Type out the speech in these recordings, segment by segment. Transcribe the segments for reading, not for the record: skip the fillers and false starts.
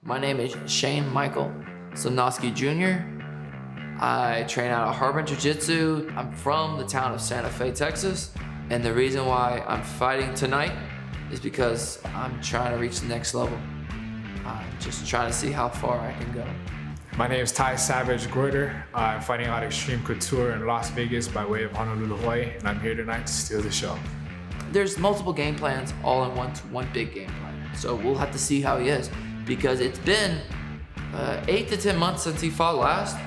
My name is Shane Michael Sobnosky Jr. I train out of Harbin Jiu-Jitsu. I'm from the town of Santa Fe, Texas. And the reason why I'm fighting tonight is because I'm trying to reach the next level. I'm just trying to see how far I can go. My name is Ty Savage Gwerder. I'm fighting out Extreme Couture in Las Vegas by way of Honolulu, Hawaii, and I'm here tonight to steal the show. There's multiple game plans all in one big game plan. So we'll have to see how he is, because it's been 8 to 10 months since he fought last.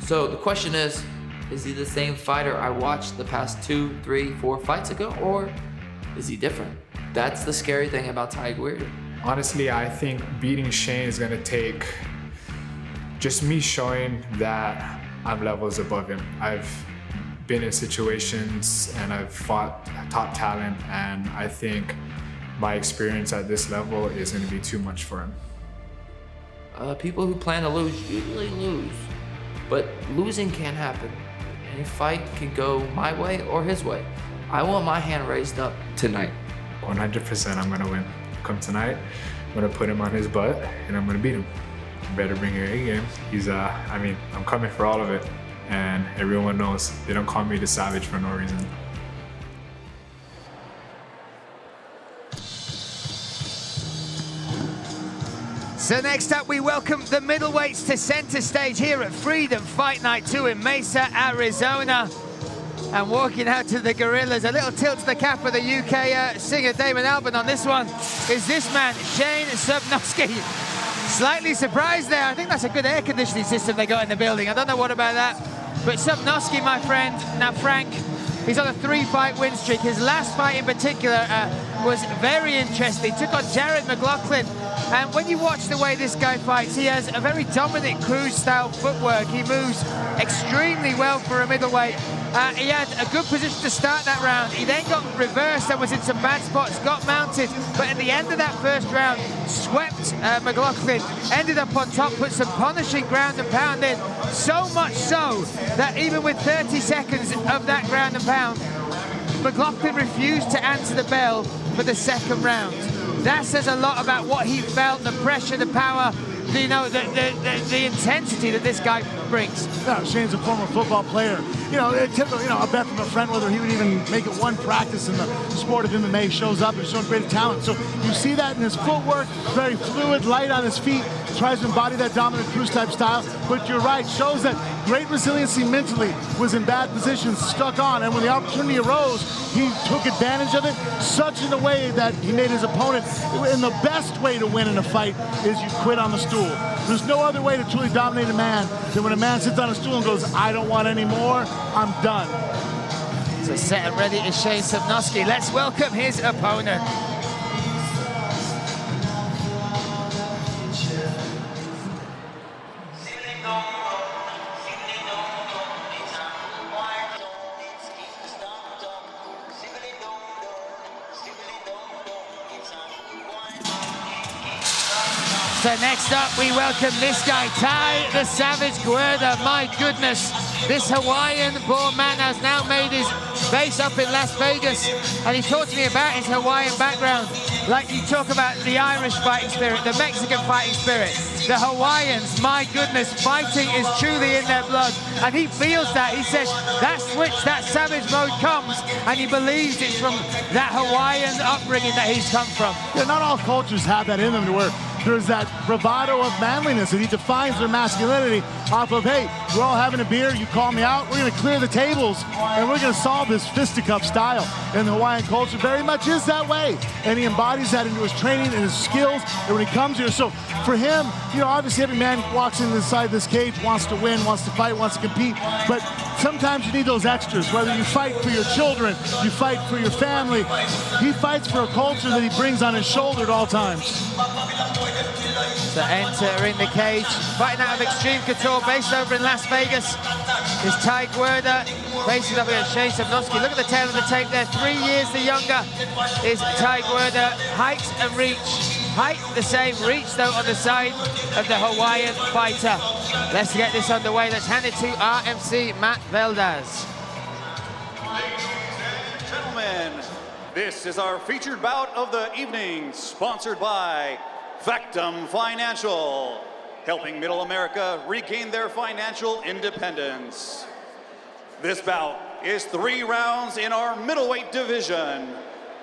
So the question is he the same fighter I watched the past 2, 3, 4 fights ago, or is he different? That's the scary thing about Ty Gwerder. Honestly, I think beating Shane is gonna take just me showing that I'm levels above him. I've been in situations and I've fought top talent, and I think my experience at this level is gonna be too much for him. People who plan to lose usually lose, but losing can't happen. Any fight can go my way or his way. I want my hand raised up tonight. 100% I'm gonna win. Come tonight, I'm gonna put him on his butt and I'm gonna beat him. You better bring your A game. I'm coming for all of it. And everyone knows they don't call me the Savage for no reason. So next up, we welcome the middleweights to center stage here at Freedom Fight Night 2 in Mesa, Arizona. And walking out to the Gorillas, a little tilt to the cap of the UK singer Damon Albarn on this one, is this man, Shane Sobnosky. Slightly surprised there. I think that's a good air conditioning system they got in the building. I don't know what about that. But Sobnosky, my friend, now Frank, he's on a 3-fight win streak. His last fight in particular was very interesting. Took on Jared McLaughlin. And when you watch the way this guy fights, he has a very dominant cruise-style footwork. He moves extremely well for a middleweight. He had a good position to start that round. He then got reversed and was in some bad spots, got mounted. But at the end of that first round, swept McLaughlin, ended up on top, put some punishing ground and pound in. So much so that even with 30 seconds of that ground and pound, McLaughlin refused to answer the bell for the second round. That says a lot about what he felt, the pressure, the power, the intensity that this guy brings. No, Shane's a former football player. A bet from a friend whether he would even make it one practice in the sport of MMA. Shows up and showing great talent. So you see that in his footwork, very fluid, light on his feet, tries to embody that dominant cruise type style. But you're right, shows that great resiliency mentally, was in bad positions, stuck on, and when the opportunity arose, he took advantage of it such in a way that he made his opponent, and the best way to win in a fight is you quit on the stool. There's no other way to truly dominate a man than when a man sits on a stool and goes, I don't want any more, I'm done. So set and ready is Shane Sobnosky. Let's welcome his opponent. So next up, we welcome this guy, Ty the Savage Gwerder. My goodness, this Hawaiian-born man has now made his base up in Las Vegas, and he talked to me about his Hawaiian background. Like you talk about the Irish fighting spirit, the Mexican fighting spirit, the Hawaiians, my goodness, fighting is truly in their blood, and he feels that. He says that switch, that savage mode comes, and he believes it's from that Hawaiian upbringing that he's come from. Yeah, not all cultures have that in them to where there's that bravado of manliness, and he defines their masculinity off of, hey, we're all having a beer, you call me out, we're gonna clear the tables, and we're gonna solve this fisticuff style. And the Hawaiian culture very much is that way, and he embodies that into his training and his skills, and when he comes here, so for him, obviously every man walks inside this cage, wants to win, wants to fight, wants to compete, but sometimes you need those extras, whether you fight for your children, you fight for your family. He fights for a culture that he brings on his shoulder at all times. So entering the cage, fighting out of Extreme Couture, based over in Las Vegas, is Ty Gwerder, facing up against Shane Sobnosky. Look at the tail of the tape there, 3 years the younger is Ty Gwerder. Height and reach, height the same, reach though on the side of the Hawaiian fighter. Let's get this underway. Let's hand it to RMC Matt Veldaz. Ladies and gentlemen, this is our featured bout of the evening, sponsored by Factum Financial, helping Middle America regain their financial independence. This bout is 3 rounds in our middleweight division.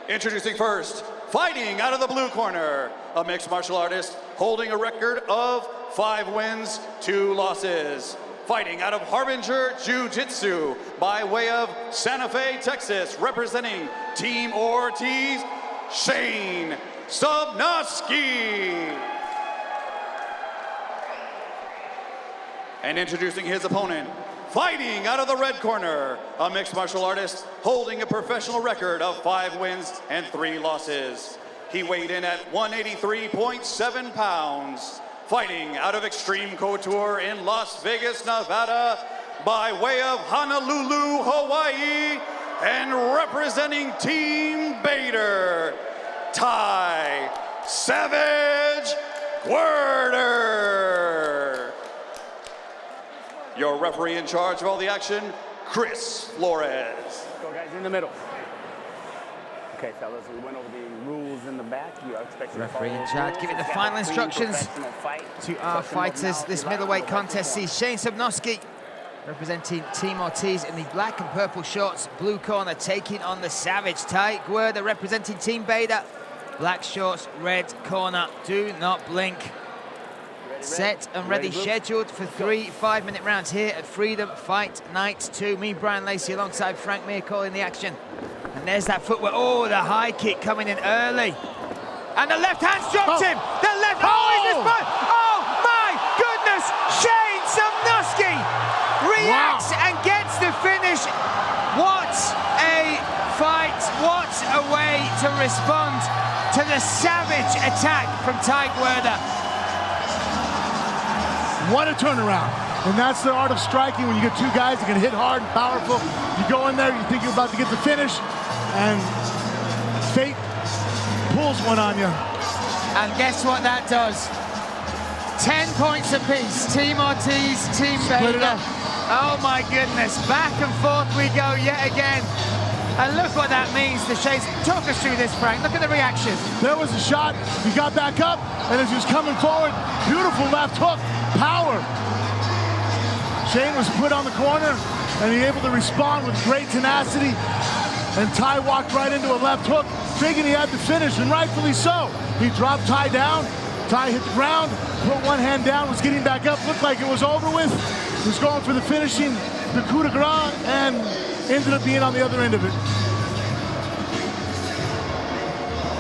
Introducing first, fighting out of the blue corner, a mixed martial artist holding a record of 5 wins, 2 losses. Fighting out of Harbinger Jiu-Jitsu by way of Santa Fe, Texas, representing Team Ortiz, Shane Sobnosky. And introducing his opponent, fighting out of the red corner, a mixed martial artist holding a professional record of 5 wins and 3 losses. He weighed in at 183.7 pounds. Fighting out of Extreme Couture in Las Vegas, Nevada, by way of Honolulu, Hawaii, and representing Team Bader, Ty Savage Gwerder. Your referee in charge of all the action, Chris Flores. Go guys in the middle. Okay, fellas, we went over the rules in the back. You are expected to follow Referee in charge, giving the final instructions to our fighters. This middleweight contest sees Shane Sobnosky representing Team Ortiz in the black and purple shorts, blue corner, taking on the Savage. Ty Gwerder representing Team Bader, black shorts, red corner. Do not blink. Set and ready, scheduled for 3 5-minute rounds here at Freedom Fight Night 2. Me, Brian Lacey, alongside Frank Mir calling the action. And there's that footwork. Oh, the high kick coming in early. And the left hand's dropped him. The left, is this fight? Oh my goodness, Shane Sobnosky reacts and gets the finish. What a fight, what a way to respond to the savage attack from Ty Gwerder. What a turnaround. And that's the art of striking when you get 2 guys that can hit hard and powerful. You go in there, you think you're about to get the finish, and fate pulls one on you. And guess what that does? 10 points apiece. Team Ortiz, Team Bader. Oh my goodness, back and forth we go yet again. And look what that means to Shane. Talk us through this, Frank. Look at the reaction. There was a shot, he got back up, and as he was coming forward, beautiful left hook, power. Shane was put on the corner, and he able to respond with great tenacity. And Ty walked right into a left hook, thinking he had the finish, and rightfully so. He dropped Ty down. Ty hit the ground, put one hand down, was getting back up, looked like it was over with. He was going for the finishing, the coup de grace, and ended up being on the other end of it.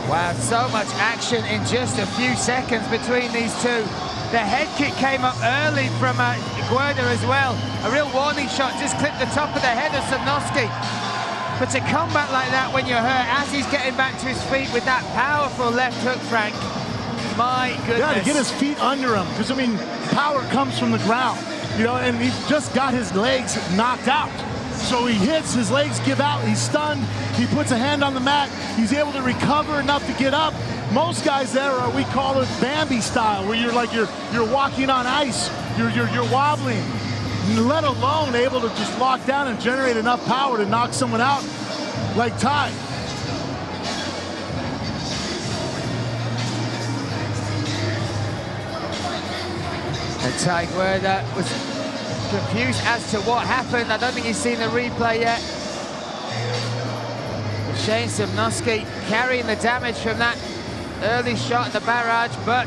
Wow, so much action in just a few seconds between these two. The head kick came up early from Gwerder as well. A real warning shot, just clipped the top of the head of Sobnosky. But to come back like that when you're hurt, as he's getting back to his feet with that powerful left hook, Frank, my goodness. Yeah, to get his feet under him, because, I mean, power comes from the ground, you know, and he just got his legs knocked out. So he hits, his legs give out, he's stunned, he puts a hand on the mat, he's able to recover enough to get up. Most guys there are, we call it Bambi style, where you're like, you're walking on ice, you're wobbling, let alone able to just lock down and generate enough power to knock someone out like Ty. And Ty Gwerder was confused as to what happened. I don't think he's seen the replay yet. Shane Sobnosky carrying the damage from that early shot in the barrage, but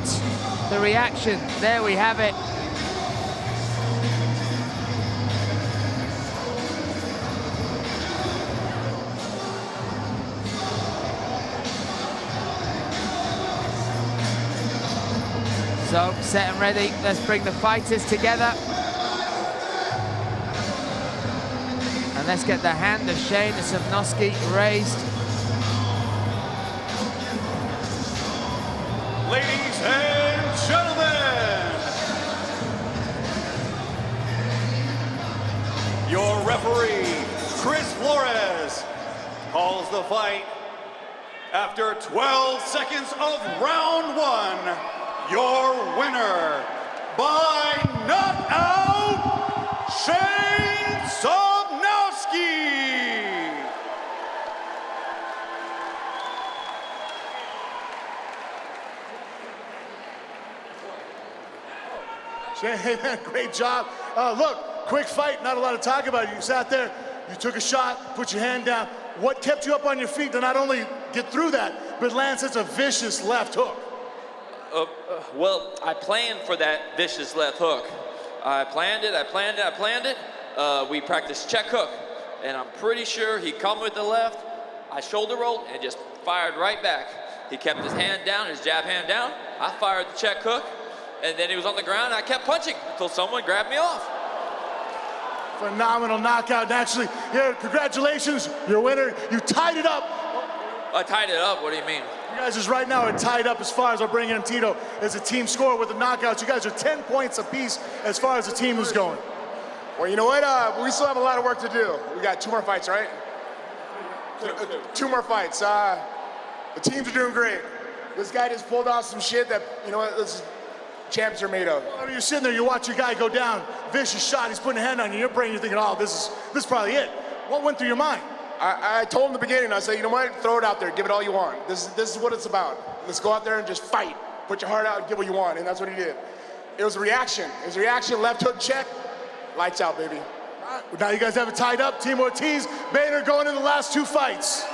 the reaction, there we have it. So, set and ready, let's bring the fighters together. And let's get the hand of Shane Sobnosky raised. Ladies and gentlemen, your referee, Chris Flores, calls the fight after 12 seconds of round 1. Your winner by knockout, Shane Sobnosky. Hey, man, great job. Look, quick fight, not a lot to talk about. You sat there, you took a shot, put your hand down. What kept you up on your feet to not only get through that, but land such a vicious left hook? Well, I planned for that vicious left hook. I planned it. We practiced check hook, and I'm pretty sure he come with the left. I shoulder rolled and just fired right back. He kept his hand down, his jab hand down. I fired the check hook, and then he was on the ground. I kept punching until someone grabbed me off. Phenomenal knockout. Actually, here, congratulations, you're a winner. You tied it up. I tied it up? What do you mean? You guys just right now are tied up as far as I'll bring in Tito as a team score with the knockouts. You guys are 10 points apiece as far as the team is going. Well, you know what? We still have a lot of work to do. We got 2 more fights, right? 2 more fights. The teams are doing great. This guy just pulled off some shit that, you know what, this champs are made of. Well, you're sitting there, you watch your guy go down, vicious shot, he's putting a hand on you, your brain, you're thinking, oh, this is probably it. What went through your mind? I told him in the beginning, I said, you know what, throw it out there, give it all you want. This is what it's about. Let's go out there and just fight. Put your heart out and get what you want, and that's what he did. It was a reaction. It was a reaction, left hook check, lights out, baby. All right, now you guys have it tied up. Team Ortiz, Bader going in the last 2 fights.